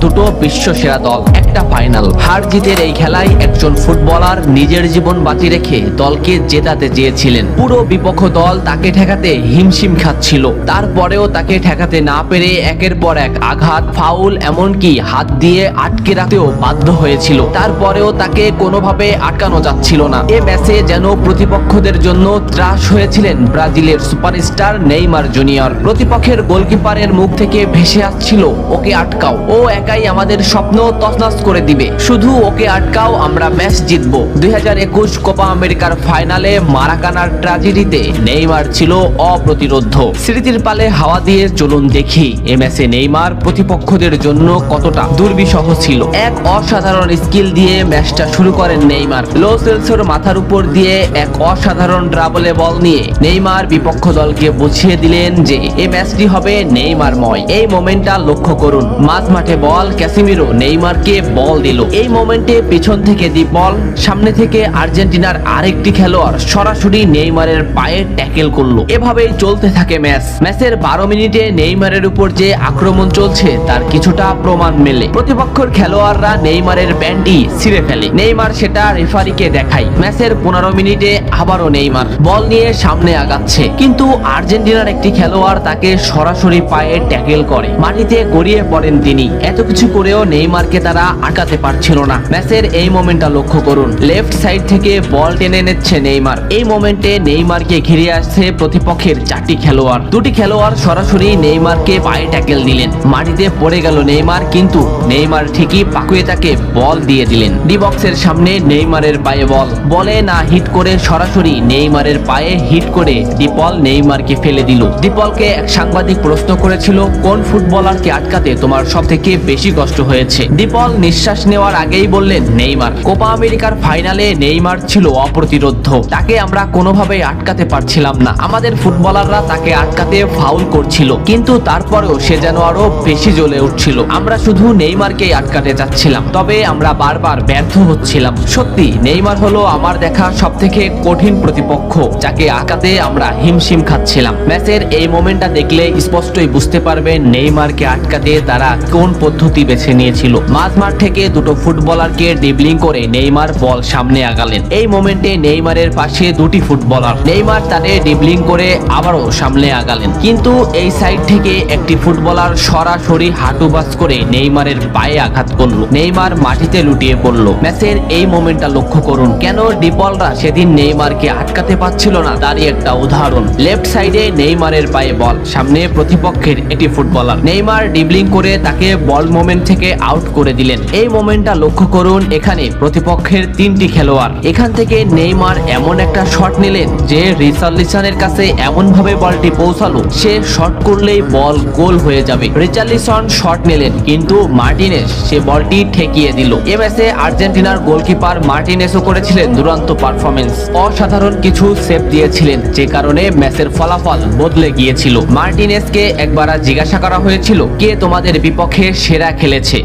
দুটো বিশ্ব সেরা দল, একটা ফাইনাল। হার জিতের এই খেলায় একজন ফুটবলার নিজের জীবন বাজি রেখে দলকে জেতাতে চেয়েছিলেন। পুরো বিপক্ষ দল তাকে ঠেকাতে হিমশিম খাচ্ছিল, তারপরেও তাকে ঠেকাতে না পেরে একের পর এক আঘাত, ফাউল, এমনকি হাত দিয়ে আটকে রাখতেও বাধ্য হয়েছিল। তারপরেও তাকে কোনোভাবে আটকানো যাচ্ছিল না। এ ম্যাচে যেন প্রতিপক্ষদের জন্য ত্রাস হয়েছিলেন ব্রাজিলের সুপারস্টার নেইমার জুনিয়র। প্রতিপক্ষের গোলকিপারের মুখ থেকে ভেসে আসছিল, ওকে আটকাও, ও একাই আমাদের স্বপ্ন তছনছ করে দিবে, শুধু ওকে আটকাও, আমরা ম্যাচ জিতবো। 2021 কোপা আমেরিকার ফাইনালে মারাকানার ট্র্যাজেডিতে নেইমার ছিল অপ্রতিরোধ্য। স্মৃতির পালে হাওয়া দিয়ে চলুন দেখি এ ম্যাচে নেইমার প্রতিপক্ষদের জন্য কতটা দুর্বিষহ ছিল। এক অসাধারণ স্কিল দিয়ে ম্যাচটা শুরু করেন নেইমার। লো সেলসোর মাথার উপর দিয়ে এক অসাধারণ ড্রাবলে বল নিয়ে নেইমার বিপক্ষ দলকে বুঝিয়ে দিলেন যে এই ম্যাচটি হবে নেইমারময়। এই মোমেন্টটা লক্ষ্য করুন, মাঝ মাঠে বল, ক্যাসিমিরো নেইমারকে বল দিল। এই মোমেন্টে পিছন থেকে দি বল, সামনে থেকে আর্জেন্টিনার আরেকটি খেলোয়াড় সরাসরি নেইমারের পায়ে ট্যাকেল করলো। এভাবেই চলতে থাকে ম্যাচ। ম্যাচের 12 মিনিটে নেইমারের উপর যে আক্রমণ চলছে তার কিছুটা প্রমাণ মেলে। প্রতিপক্ষের খেলোয়াড়রা নেইমারের ব্যান্ডি ছিঁড়ে ফেলে, নেইমার সেটা রেফারিকে দেখায়। ম্যাচের 15 মিনিটে আবারও নেইমার বল নিয়ে সামনে আগাচ্ছে, কিন্তু আর্জেন্টিনার একটি খেলোয়াড় তাকে সরাসরি পায়ে ট্যাকেল করে, মাটিতে গড়িয়ে পড়েন তিনি। এত কিছু করেও নেইমারকে তারা আটকাতে পারছিল না। ম্যাচের এই মোমেন্টটা লক্ষ্য করুন, লেফট সাইড থেকে বল টেনে নিচ্ছে নেইমার। এই মোমেন্টে নেইমারকে ঘিরে আসছে প্রতিপক্ষের 4টি খেলোয়াড়। দুটি খেলোয়াড় সরাসরি নেইমারকে পায়ে ট্যাকেল দিলেন, মাটিতে পড়ে গেল নেইমার, কিন্তু নেইমার ঠিকই পাকুয়েতাকে বল দিয়ে দিলেন। ডি বক্সের সামনে নেইমারের পায়ে বল, বলে না হিট করে সরাসরি নেইমারের পায়ে হিট করে ডিপল নেইমারকে ফেলে দিল। ডিপলকে এক সাংবাদিক প্রশ্ন করেছিল, কোন ফুটবলারকে আটকাতে তোমার সবথেকে বেশি কষ্ট হয়েছে? ডিপল নিঃশ্বাস নেওয়ার আগেই বললেন নেইমার। কোপা আমেরিকার ফাইনালে নেইমার ছিল অপ্রতিরোধ্য, তাকে আমরা কোনোভাবেই আটকাতে পারছিলাম না। আমাদের ফুটবলাররা তাকে আটকাতে ফাউল করছিল, কিন্তু তারপরেও সে যেন আরো বেশি জ্বলে উঠছিল। আমরা শুধু নেইমারকেই আটকাতে যাচ্ছিলাম, তবে আমরা বারবার ব্যর্থ হচ্ছিলাম। সত্যি নেইমার হলো আমার দেখা সবথেকে কঠিন প্রতিপক্ষ, যাকে আটকাতে আমরা হিমশিম খাচ্ছিলাম। ম্যাচের এই মোমেন্টটা দেখলে স্পষ্টই বুঝতে পারবেন নেইমারকে আটকাতে তারা কোন পদ্ধতি বেছে নিয়েছিল। মাঝমাঠ থেকে দুটো ফুটবলারকে ড্রিবলিং করে নেইমার বল সামনে আগালেন। এই মোমেন্টে নেইমারের পাশে দুটি ফুটবলার, নেইমার তাদের ড্রিবলিং করে আবারও সামনে আগালেন, কিন্তু এই সাইড থেকে একটি ফুটবলার সরাসরি হাঁটু বাস করে নেইমারের পায়ে আঘাত করলো। নেইমার মাটিতে লুটিয়ে পড়লো। ম্যাচের এই মোমেন্টটা লক্ষ্য করুন, কেন ডিপলরা সেদিন নেইমারকে আটকাতে পারছিল না তারই একটা উদাহরণ। লেফট সাইডে নেইমারের পায়ে বল, সামনে প্রতিপক্ষের একটি ফুটবলার, নেইমার ড্রিবলিং করে তাকে বল মোমেন্ট থেকে আউট করে দিলেন। এই মোমেন্টটা লক্ষ্য করুন, এখানে প্রতিপক্ষের 3টি খেলোয়াড়। এখান থেকে নেইমার এমন একটা শট নিলেন যে রিচার্লিসনের কাছে এমন ভাবে বলটি পৌঁছালো, সে শট করলেই বল গোল হয়ে যাবে। রিচার্লিসন শট নিলেন, কিন্তু মার্টিনেস সে বলটি ঠেকিয়ে দিল। এ ম্যাচে আর্জেন্টিনার গোলকিপার মার্টিনেসও করেছিলেন দুরন্ত পারফরমেন্স, অসাধারণ কিছু সেভ দিয়েছিলেন, যে কারণে ম্যাচের ফলাফল বদলে গিয়েছিল। মার্টিনেসকে একবার জিজ্ঞাসা করা হয়েছিল, কে তোমাদের বিপক্ষে সেরা খেলেছে?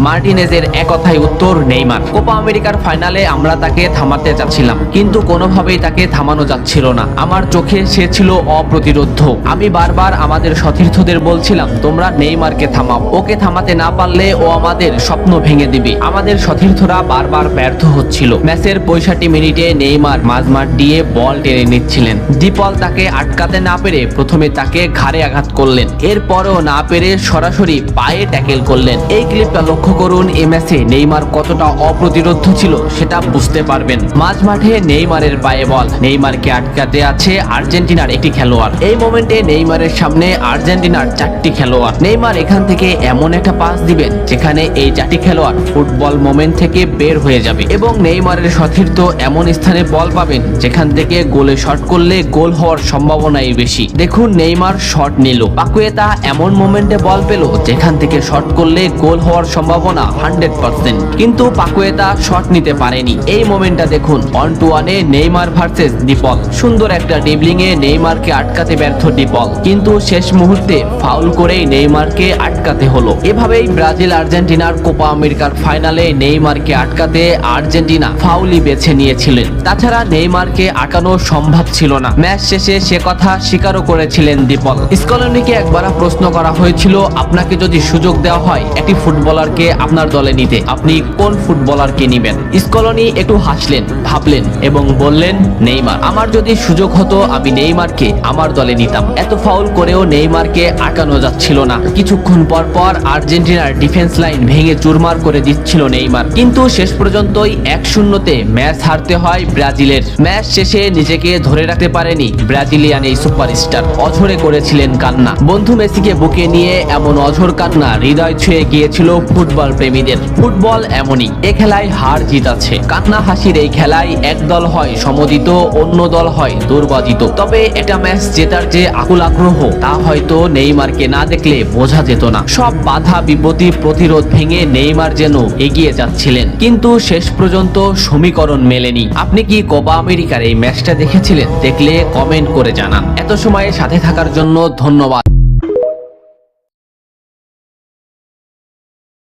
মার্টিনেজের এক কথাই উত্তর, নেইমার। কোপা আমেরিকার ফাইনালে আমরা তাকে থামাতে যাচ্ছিলাম, কিন্তু কোনোভাবেই তাকে থামানো যাচ্ছিল না। আমার চোখে সে ছিল অপ্রতিরোধ্য। আমি বারবার আমাদের সতীর্থদের বলছিলাম, তোমরা নেইমারকে থামাও, ওকে থামাতে না পারলে ও আমাদের স্বপ্ন ভেঙে দিবে। আমাদের সতীর্থরা বারবার ব্যর্থ হচ্ছিল। ম্যাচের 65 মিনিটে নেইমার মাঝমাঠ দিয়ে বল টেনে নিচ্ছিলেন। ডিপল তাকে আটকাতে না পেরে প্রথমে তাকে ঘাড়ে আঘাত করলেন, এরপরও না পেরে সরাসরি পায়ে ট্যাকেল করলেন। এই ক্লিপটা লক্ষ্য করুন, এই ম্যাচে নেইমার কতটা অপ্রতিরোধ্য ছিল সেটা বুঝতে পারবেন। মাঝ মাঠে নেইমারের পায়ে বল, নেইমারকে আটকাতে আছে আর্জেন্টিনার একটি খেলোয়াড়। এই মোমেন্টে নেইমারের সামনে আর্জেন্টিনার 4টি খেলোয়াড়। নেইমার এখান থেকে এমন একটা পাস দিবেন যেখানে এই 4টি খেলোয়াড় ফুটবল মোমেন্ট থেকে বের হয়ে যাবে, এবং নেইমারের সতীর্থ এমন স্থানে বল পাবেন যেখান থেকে গোলে শট করলে গোল হওয়ার সম্ভাবনাই বেশি। দেখুন নেইমার শট নিল, পাকুয়েতা এমন মোমেন্টে বল পেল যেখান থেকে শট করলে গোল হওয়ার সম্ভাবনা সম্ভাবনা 100%, কিন্তু পাকুয়েতা শট নিতে পারেনি। এই মোমেন্টটা দেখুন, 1-1-এ নেইমার ভার্সেস ডিপল। সুন্দর একটা ড্রিবলিং এ নেইমারকে আটকাতে ব্যর্থ ডিপল, কিন্তু শেষ মুহূর্তে ফাউল করেই নেইমারকে আটকাতে হলো। এভাবেই ব্রাজিল আর্জেন্টিনার কোপা আমেরিকার ফাইনালে নেইমারকে আটকাতে আর্জেন্টিনা ফাউলই বেছে নিয়েছিলেন। তাছাড়া নেইমারকে আটকানো সম্ভব ছিল না। ম্যাচ শেষে সে কথা স্বীকারও করেছিলেন ডিপল। স্কলনিকে একবার প্রশ্ন করা হয়েছিল, আপনাকে যদি সুযোগ দেওয়া হয় একটি ফুটবলারকে আপনার দলে নিতে, আপনি কোন ফুটবলারকে নিবেন? স্কলনি একটু হাসলেন, ভাবলেন এবং বললেন, নেইমার। আমার যদি সুযোগ হতো আমি নেইমারকে আমার দলে নিতাম। এত ফাউল করেও নেইমারকে আটকানো যাচ্ছিল না। কিছুক্ষণ পর পর আর্জেন্টিনার ডিফেন্স লাইন ভেঙে চুরমার করে দিচ্ছিল নেইমার, কিন্তু শেষ পর্যন্তই 1-0-তে ম্যাচ হারতে হয় ব্রাজিলের। ম্যাচ শেষে নিজেকে ধরে রাখতে পারেনি ব্রাজিলিয়ান এই সুপারস্টার, অঝরে করেছিলেন কান্না। বন্ধু মেসিকে বুকে নিয়ে এমন অঝর কান্না হৃদয় ছুঁয়ে গিয়েছিল ফুটবল প্রেমীদের। ফুটবল এমনই, এ খেলায় হার জিত আছে। কান্না হাসির এই খেলায় এক দল হয় সমদিত, অন্য দল হয় দুর্বাজিত। তবে এটা ম্যাচ জেতার যে আকুল আগ্রহ, তা হয়তো নেইমারকে না দেখলে বোঝা যেত না। সব বাধা বিপত্তি প্রতিরোধ ভেঙে নেইমার যেন এগিয়ে যাচ্ছিলেন, কিন্তু শেষ পর্যন্ত সমীকরণ মেলেনি। আপনি কি কোপা আমেরিকার এই ম্যাচটা দেখেছিলেন? দেখলে কমেন্ট করে জানান। এত সময় সাথে থাকার জন্য ধন্যবাদ।